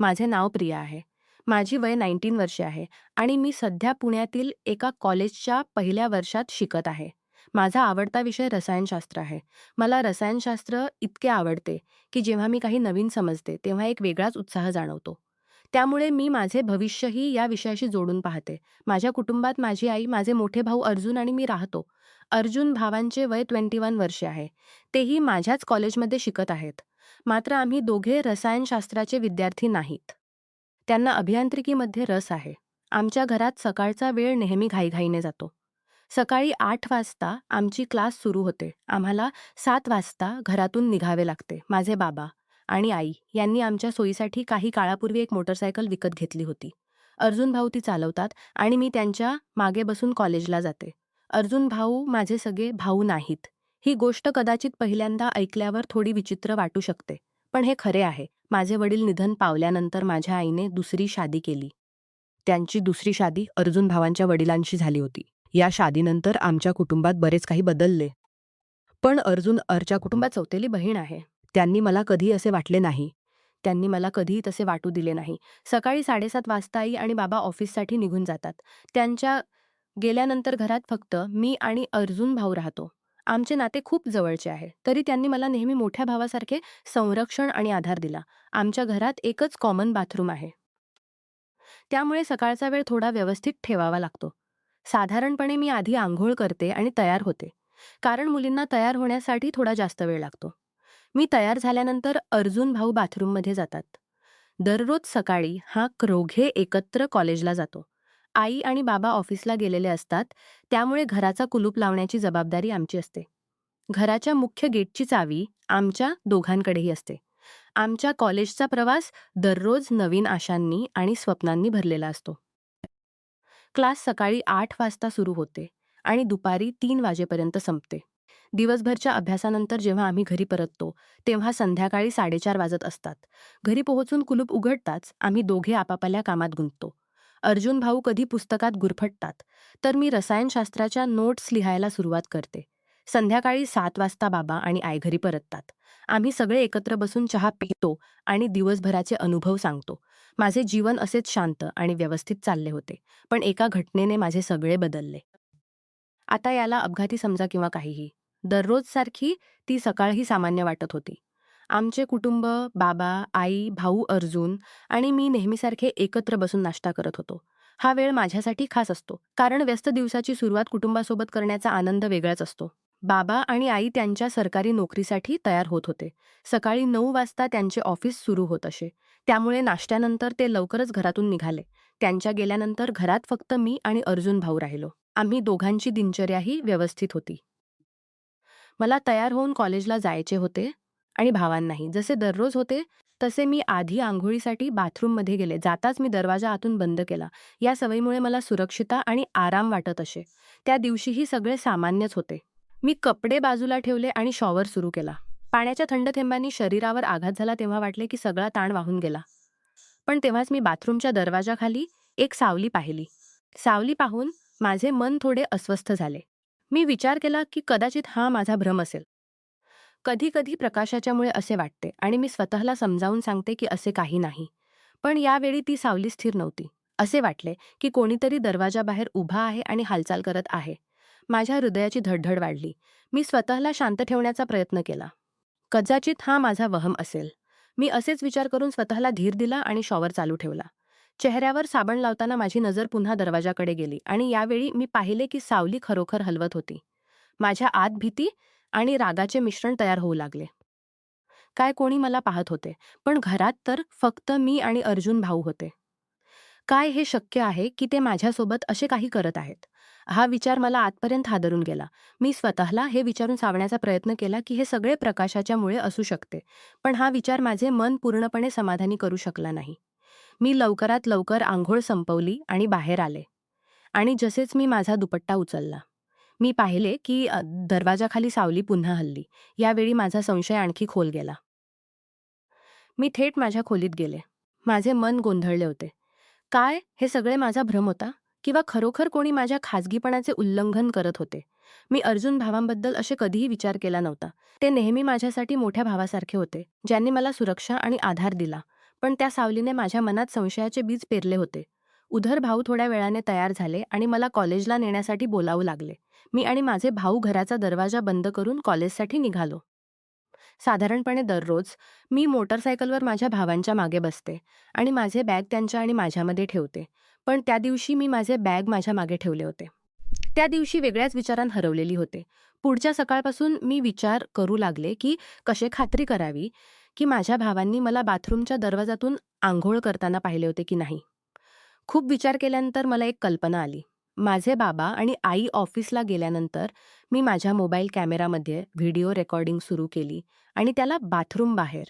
माझे नाव प्रिया आहे. माझी वय 19 वर्षे आहे आणि मी सध्या पुण्यातील एका कॉलेजच्या पहिल्या वर्षात शिकत आहे. माझा आवडता विषय रसायनशास्त्र आहे. मला रसायनशास्त्र इतके आवडते, की जेव्हा मी काही नवीन समजते, तेव्हा एक वेगळाच उत्साह जाणवतो. त्यामुळे मी माझे भविष्यही या विषयाशी जोडून पाहते. माझ्या कुटुंबात माझी आई, माझे मोठे भाऊ अर्जुन आणि मी राहतो. अर्जुन भावांचे वय 21 वर्षे आहे. तेही माझ्याच कॉलेजमध्ये शिकत आहेत. मात्र आम्ही दोघे रसायनशास्त्राचे विद्यार्थी नाहीत. त्यांना अभियांत्रिकीमध्ये रस आहे. आमच्या घरात सकाळचा वेळ नेहमी घाईघाईने जातो. सकाळी 8 वाजता आमची क्लास सुरू होते. आम्हाला 7 वाजता घरातून निघावे लागते. माझे बाबा आणि आई यांनी आमच्या सोयीसाठी काही काळापूर्वी एक मोटरसायकल विकत घेतली होती. अर्जुन भाऊ ती चालवतात आणि मी त्यांच्या मागे बसून कॉलेजला जाते. अर्जुन भाऊ माझे सगळे भाऊ नाहीत. ही गोष्ट कदाचित पहिल्यांदा ऐकल्यावर थोडी विचित्र वाटू शकते. पण हे खरे आहे. माझे वडील निधन पावल्यानंतर माझ्या आईने दुसरी शादी केली. त्यांची दुसरी शादी अर्जुन भावांच्या वडिलांशी झाली होती. या शादीनंतर आमच्या कुटुंबात बरेच काही बदलले. पण अर्जुन अर्च्या कुटुंबात सौतेली बहीण आहे. त्यांनी मला कधी असे वाटले नाही. त्यांनी मला कधीही तसे वाटू दिले नाही. सकाळी 7:30 वाजता आई आणि बाबा ऑफिससाठी निघून जातात. त्यांच्या गेल्यानंतर घरात फक्त मी आणि अर्जुन भाऊ राहतो. आमचे नाते खूप जवळचे आहे. तरी त्यांनी मला नेहमी मोठ्या भावासारखे संरक्षण आणि आधार दिला. आमच्या घरात एकच कॉमन बाथरूम आहे. त्यामुळे सकाळचा वेळ थोडा व्यवस्थित ठेवावा लागतो. साधारणपणे मी आधी अंघोळ करते आणि तयार होते. कारण मुलींना तयार होण्यासाठी थोडा जास्त वेळ लागतो. मी तयार झाल्यानंतर अर्जुन भाऊ बाथरूममध्ये जातात. दररोज सकाळी हा क्रोघे एकत्र कॉलेजला जातो. आई आणि बाबा ऑफिसला गेलेले असतात, त्यामुळे घराचा कुलूप लावण्याची जबाबदारी आमची असते. घराच्या मुख्य गेटची चावी आमच्या दोघांकडेही असते. आमच्या कॉलेजचा प्रवास दररोज नवीन आशांनी आणि स्वप्नांनी भरलेला असतो. क्लास सकाळी 8 वाजता सुरू होते आणि दुपारी 3 वाजेपर्यंत संपते. दिवसभरच्या अभ्यासानंतर जेव्हा आम्ही घरी परततो, तेव्हा संध्याकाळी 4:30 वाजत असतात. घरी पोहोचून कुलूप उघडताच आम्ही दोघे आपापल्या कामात गुंततो. अर्जुन भाऊ कधी पुस्तकात गुरफटतात, तर मी रसायनशास्त्राच्या नोट्स लिहायला सुरुवात करते. संध्याकाळी 7 वाजता बाबा आणि आई घरी परततात. आम्ही सगळे एकत्र बसून चहा पितो आणि दिवसभराचे अनुभव सांगतो. माझे जीवन असेच शांत आणि व्यवस्थित चालले होते. पण एका घटनेने माझे सगळे बदलले. आता याला अपघाती समजा किंवा काहीही. दररोजसारखी ती सकाळही सामान्य वाटत होती. आमचे कुटुंब, बाबा, आई, भाऊ अर्जुन आणि मी नेहमीसारखे एकत्र बसून नाश्ता करत होतो. हा वेळ माझ्यासाठी खास असतो, कारण व्यस्त दिवसाची सुरुवात कुटुंबासोबत करण्याचा आनंद वेगळाच असतो. बाबा आणि आई त्यांच्या सरकारी नोकरीसाठी तयार होत होते. सकाळी 9 वाजता त्यांचे ऑफिस सुरू होत असे. त्यामुळे नाश्त्यानंतर ते लवकरच घरातून निघाले. त्यांच्या गेल्यानंतर घरात फक्त मी आणि अर्जुन भाऊ राहिलो. आम्ही दोघांची दिनचर्याही व्यवस्थित होती. मला तयार होऊन कॉलेजला जायचे होते आणि भावांनाही. जसे दररोज होते, तसे मी आधी अंघोळीसाठी बाथरूममध्ये गेले. जाताच मी दरवाजा आतून बंद केला. या सवयीमुळे मला सुरक्षितता आणि आराम वाटत असे. त्या दिवशीही सगळे सामान्यच होते. मी कपडे बाजूला ठेवले आणि शॉवर सुरू केला. पाण्याच्या थंड थेंबांनी शरीरावर आघात झाला तेव्हा वाटले की सगळा ताण वाहून गेला. पण तेव्हाच मी बाथरूमच्या दरवाजाखाली एक सावली पाहिली. सावली पाहून माझे मन थोडे अस्वस्थ झाले. मी विचार केला की कदाचित हा माझा भ्रम असेल. कधी-कधी प्रकाशाच्यामुळे असे वाटते आणि मी स्वतःला समजावून सांगते की असे काही नाही. पण यावेळी ती सावली स्थिर नव्हती. असे वाटले की कोणीतरी दरवाजाबाहेर उभा आहे आणि हालचाल करत आहे. माझ्या हृदयाची धडधड वाढली. मी स्वतःला शांत ठेवण्याचा प्रयत्न केला. कदाचित हा माझा वहम असेल. मी असेच विचार करून स्वतःला धीर दिला आणि शॉवर चालू ठेवला. चेहऱ्यावर साबण लावताना माझी नजर पुन्हा दरवाजाकडे गेली आणि यावेळी मी पाहिले की सावली खरोखर हलवत होती. माझ्या आत भीती आणि रागाचे मिश्रण तयार होऊ लागले. काय कोणी मला पाहत होते, पण घरात तर फक्त मी आणि अर्जुन भाऊ होते. काय हे शक्य आहे की ते माझ्यासोबत असे काही करत आहेत? हा विचार मला आतपर्यंत हादरून गेला. मी स्वतःला हे विचारून सावरण्याचा प्रयत्न केला की हे सगळे प्रकाशाच्यामुळे असू शकते. पण हा विचार माझे मन पूर्णपणे समाधानी करू शकला नाही. मी लवकरात लवकर अंघोळ संपवली आणि बाहेर आले. आणि जसेच मी माझा दुपट्टा उचलला, मी पाहिले की दरवाजाखाली सावली पुन्हा हलली. यावेळी माझा संशय आणखी खोल गेला. मी थेट माझ्या खोलीत गेले. माझे मन गोंधळले होते. काय हे सगळे माझा भ्रम होता? किंवा खरोखर कोणी माझ्या खाजगीपणाचे उल्लंघन करत होते? मी अर्जुन भावांबद्दल असे कधीही विचार केला नव्हता. ते नेहमी माझ्यासाठी मोठ्या भावासारखे होते, ज्यांनी मला सुरक्षा आणि आधार दिला. पण त्या सावलीने माझ्या मनात संशयाचे बीज पेरले होते. उधर भाऊ थोड्या वेळाने तयार झाले आणि मला कॉलेजला नेण्यासाठी बोलावू लागले. मी आणि माझे भाऊ घराचा दरवाजा बंद करून कॉलेजसाठी निघालो. साधारणपणे दररोज मी मोटरसायकलवर माझ्या भावांच्या मागे बसते आणि माझे बॅग त्यांच्या आणि माझ्यामध्ये ठेवते. पण त्या दिवशी मी माझे बॅग माझ्या मागे ठेवले होते. त्या दिवशी वेगळ्याच विचारात हरवलेली होते. पुढच्या सकाळपासून मी विचार करू लागले की कसे खात्री करावी की माझ्या भावांनी मला बाथरूमच्या दरवाजातून आंघोळ करताना पाहिले होते की नाही. खूप विचार केल्यानंतर मला एक कल्पना आली. माझे बाबा आणि आई ऑफिसला गेल्यानंतर मी माझ्या मोबाईल कॅमेरामध्ये व्हिडिओ रेकॉर्डिंग सुरू केली आणि त्याला बाथरूम बाहेर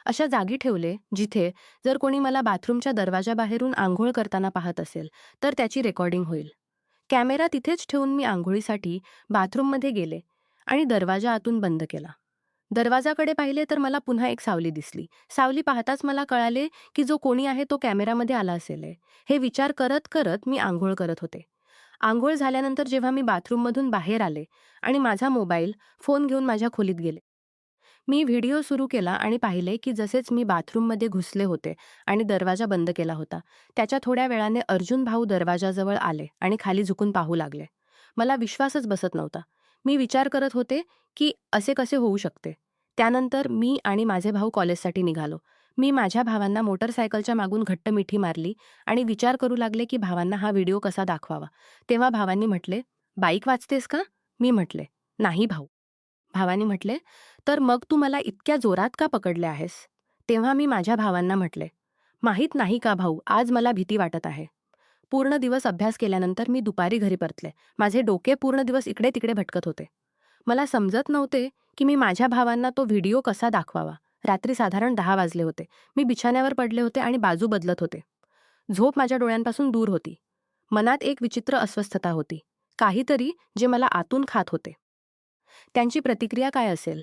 अशा जागी ठेवले जिथे जर कोणी मला बाथरूमच्या दरवाजाबाहेरून आंघोळ करताना पाहत असेल तर त्याची रेकॉर्डिंग होईल. कॅमेरा तिथेच ठेवून मी आंघोळीसाठी बाथरूममध्ये गेले आणि दरवाजा आतून बंद केला. दरवाजाकडे पाहिले तर मला पुन्हा एक सावली दिसली. सावली पाहताच मला कळाले की जो कोणी आहे तो कॅमेरामध्ये आला असेल. हे विचार करत करत मी आंघोळ करत होते. आंघोळ झाल्यानंतर जेव्हा मी बाथरूममधून बाहेर आले आणि माझा मोबाईल फोन घेऊन माझ्या खोलीत गेले, मी व्हिडिओ सुरू केला आणि पाहिले की जसेच मी बाथरूममध्ये घुसले होते आणि दरवाजा बंद केला होता, त्याच्या थोड्या वेळाने अर्जुन भाऊ दरवाजाजवळ आले आणि खाली झुकून पाहू लागले. मला विश्वासच बसत नव्हता. मी विचार करत होते की असे कसे होऊ शकते. त्यानंतर मी आणि माझे भाऊ कॉलेजसाठी निघालो. मी माझ्या भावांना मोटरसायकलच्या मागून घट्ट मिठी मारली आणि विचार करू लागले की भावांना हा व्हिडिओ कसा दाखवावा. तेव्हा भावांनी म्हटले, "बाईक वाचतेस का?" मी म्हटले, "नाही भाऊ." भावानी म्हटले, "तर मग तू मला इतक्या जोरात का पकडले आहेस?" तेव्हा मी माझ्या भावांना म्हटले, "माहीत नाही का भाऊ, आज मला भीती वाटत आहे." पूर्ण दिवस अभ्यास केल्यानंतर मी दुपारी घरी परतले. माझे डोके पूर्ण दिवस इकडे-तिकडे भटकत होते. मला समजत नव्हते की मी माझ्या भावांना तो व्हिडिओ कसा दाखवावा. रात्री साधारण 10 वाजले होते. मी बिछाण्यावर पडले होते आणि बाजू बदलत होते. झोप माझ्या डोळ्यांपासून दूर होती. मनात एक विचित्र अस्वस्थता होती. काहीतरी जे मला आतून खात होते. त्यांची प्रतिक्रिया काय असेल?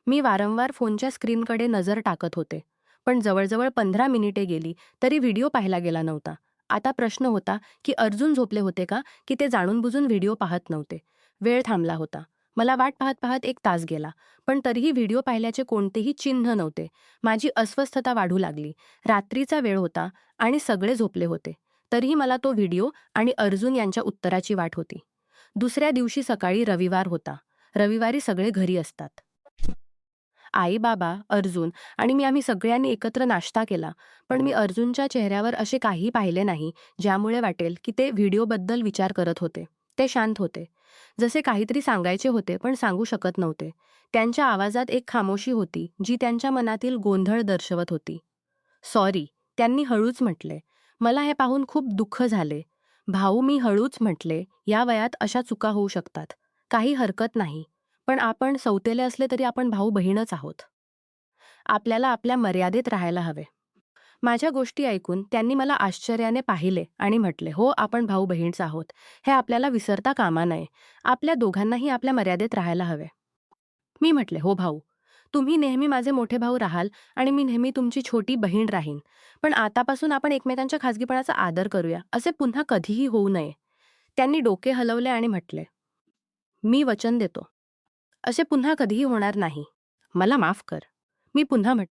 मी वारंवार फोनच्या स्क्रीनकडे नजर टाकत होते. पण जवळजवळ 15 मिनिटे गेली तरी व्हिडिओ पाहिला गेला नव्हता. आता प्रश्न होता की अर्जुन झोपले होते का की ते जाणून-बुजून व्हिडिओ पाहत नव्हते. वेळ थांबला होता. मला वाट पाहत पाहत 1 तास गेला. पण तरीही व्हिडिओ पाहिल्याचे कोणतेही चिन्ह नव्हते. माझी अस्वस्थता वाढू लागली. रात्रीचा वेळ होता आणि सगळे झोपले होते. तरीही मला तो व्हिडिओ आणि अर्जुन यांच्या उत्तराची वाट होती. दुसऱ्या दिवशी सकाळी रविवार होता. रविवारी सगळे घरी असतात. आई, बाबा, अर्जुन आणि मी आम्ही सगळ्यांनी एकत्र नाश्ता केला. पण मी अर्जुनच्या चेहऱ्यावर असे काही पाहिले नाही, ज्यामुळे वाटेल की ते व्हिडिओबद्दल विचार करत होते. ते शांत होते. जसे काहीतरी सांगायचे होते, पण सांगू शकत नव्हते. त्यांच्या आवाजात एक खामोशी होती, जी त्यांच्या मनातील गोंधळ दर्शवत होती. "सॉरी," त्यांनी हळूच म्हटले. मला हे पाहून खूप दुःख झाले. "भाऊ," मी हळूच म्हटले, "या वयात अशा चुका होऊ शकतात. काही हरकत नाही. पण आपण सौतेले असले तरी आपण भाऊ-बहीणच आहोत. आपल्याला आपल्या मर्यादेत राहायला हवे." माझ्या गोष्टी ऐकून त्यांनी मला आश्चर्याने पाहिले आणि म्हटले, "हो, आपण भाऊ-बहीणच आहोत. हे आपल्याला विसरता कामा नये. आपल्या दोघांनाही आपल्या मर्यादेत राहायला हवे." मी म्हटले, "हो भाऊ, तुम्ही नेहमी माझे मोठे भाऊ राहाल आणि मी नेहमी तुमची छोटी बहीण राहीन. पण आतापासून आपण एकमेकांच्या खाजगीपणाचा आदर करूया. असे पुन्हा कधीही होऊ नये." त्यांनी डोके हलवले आणि म्हटले, "मी वचन देतो. असे पुन्हा कधीही होणार नाही. मला माफ कर." मी पुन्हा म्हटले,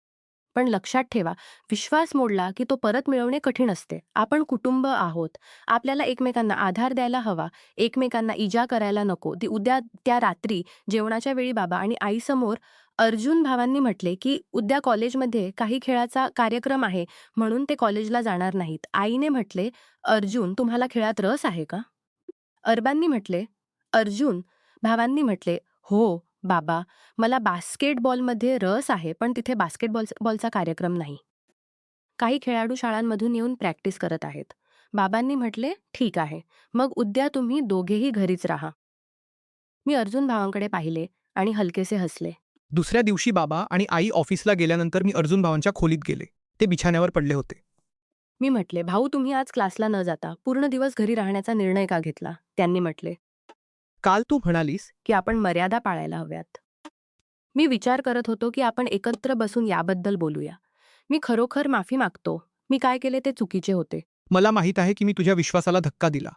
"पण लक्षात ठेवा, विश्वास मोडला की तो परत मिळवणे कठीण असते. आपण कुटुंब आहोत. आपल्याला एकमेकांना आधार द्यायला हवा. एकमेकांना इजा करायला नको." उद्या त्या रात्री जेवणाच्या वेळी बाबा आणि आईसमोर अर्जुन भावांनी म्हटले की उद्या कॉलेजमध्ये काही खेळाचा कार्यक्रम आहे म्हणून ते कॉलेजला जाणार नाहीत. आईने म्हटले, "अर्जुन, तुम्हाला खेळात रस आहे का?" अरबांनी म्हटले, "अर्जुन." भावांनी म्हटले, "हो, बाबा, मला बास्केटबॉलमध्ये रस आहे, पण तिथे बॉलचा कार्यक्रम नाही. काही खेळाडू शाळांमधून येऊन प्रॅक्टिस करत आहेत." बाबांनी म्हटले, "ठीक आहे. मग उद्या तुम्ही दोघेही घरीच राहा." मी अर्जुन भावांकडे पाहिले आणि हलकेसे हसले. दुसऱ्या दिवशी बाबा आणि आई ऑफिसला गेल्यानंतर मी अर्जुन भावांच्या खोलीत गेले. ते बिछाण्यावर पडले होते. मी म्हटले, "भाऊ, तुम्ही आज क्लासला न जाता पूर्ण दिवस घरी राहण्याचा निर्णय का घेतला?" त्यांनी म्हटले, काल तू म्हणालीस की आपण मर्यादा पाळायला हव्यात. मी विचार करत होतो की आपण एकत्र बसून याबद्दल बोलूया. मी खरोखर माफी मागतो. मी काय केले ते चुकीचे होते. मला माहीत आहे की मी तुझ्या विश्वासाला धक्का दिला.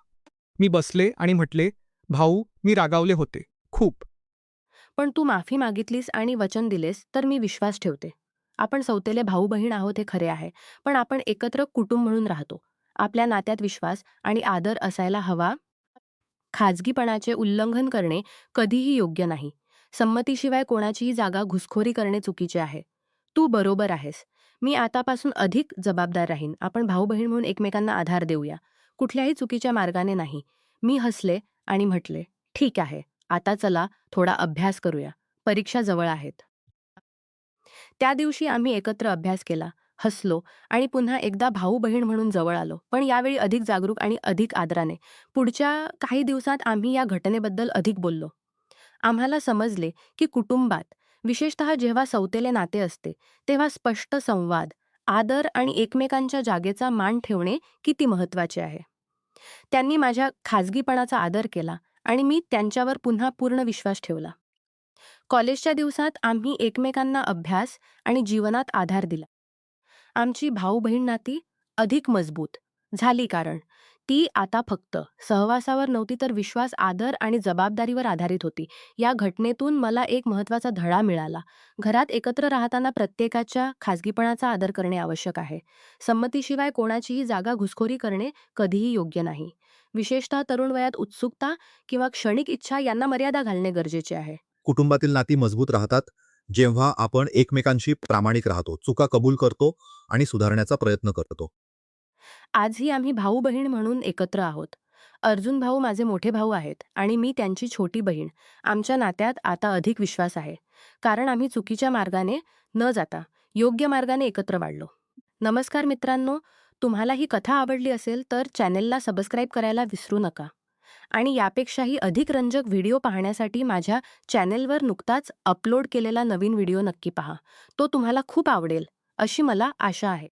मी बसले आणि म्हटले, भाऊ, मी रागावले होते. खूप. पण तू माफी मागितलीस आणि वचन दिलेस तर मी विश्वास ठेवते. आपण सौतेले भाऊ-बहीण आहोत हे खरे आहे, पण आपण एकत्र कुटुंब म्हणून राहतो. आपल्या नात्यात विश्वास आणि आदर असायला हवा. खाजगीपणाचे उल्लंघन करणे कधीही योग्य नाही. संमतीशिवाय कोणाचीही जागा घुसखोरी करणे चुकीचे आहे. तू बरोबर आहेस. मी आतापासून अधिक जबाबदार राहीन. आपण भाऊ-बहीण म्हणून एकमेकांना आधार देऊया. कुठल्याही चुकीच्या मार्गाने नाही. मी हसले आणि म्हटले, "ठीक आहे. आता चला थोडा अभ्यास करूया. परीक्षा जवळ आहेत." त्या दिवशी आम्ही एकत्र अभ्यास केला, हसलो आणि पुन्हा एकदा भाऊ-बहीण म्हणून जवळ आलो. पण यावेळी अधिक जागरूक आणि अधिक आदराने. पुढच्या काही दिवसात आम्ही या घटनेबद्दल अधिक बोललो. आम्हाला समजले की कुटुंबात, विशेषतः जेव्हा सौतेले नाते असते, तेव्हा स्पष्ट संवाद, आदर आणि एकमेकांच्या जागेचा मान ठेवणे किती महत्त्वाचे आहे. त्यांनी माझ्या खाजगीपणाचा आदर केला आणि मी त्यांच्यावर पुन्हा पूर्ण विश्वास ठेवला. कॉलेजच्या दिवसात आम्ही एकमेकांना अभ्यास आणि जीवनात आधार दिला. आमची भाऊ-बहीण नाती अधिक मजबूत झाली, कारण ती आता फक्त सहवासावर नव्हती, तर विश्वास, आदर आणि जबाबदारीवर आधारित होती. या घटनेतून मला एक महत्त्वाचा धडा मिळाला. घरात एकत्र राहताना प्रत्येकाच्या खाजगीपणाचा आदर करणे आवश्यक आहे. संमतीशिवाय कोणाचीही जागा घुसखोरी करणे कधीही योग्य नाही. विशेषतः तरुण वयात उत्सुकता किंवा क्षणिक इच्छा यांना मर्यादा घालणे गरजेचे आहे. कुटुंबातील नाती मजबूत राहतात जेव्हा आपण एकमेकांशी प्रामाणिक राहतो, चुका कबूल करतो आणि सुधारण्याचा प्रयत्न करतो. आजही आम्ही भाऊ-बहीण म्हणून एकत्र आहोत. अर्जुन भाऊ माझे मोठे भाऊ आहेत आणि मी त्यांची छोटी बहीण. आमच्या नात्यात आता अधिक विश्वास आहे, कारण आम्ही चुकीच्या मार्गाने न जाता योग्य मार्गाने एकत्र वाढलो. नमस्कार मित्रांनो, तुम्हाला ही कथा आवडली असेल तर चॅनेलला सबस्क्राईब करायला विसरू नका. आणि यापेक्षाही अधिक रंजक व्हिडिओ पाहण्यासाठी माझ्या चॅनेलवर नुकताच अपलोड केलेला नवीन व्हिडिओ नक्की पहा. तो तुम्हाला खूप आवडेल, अशी मला आशा आहे.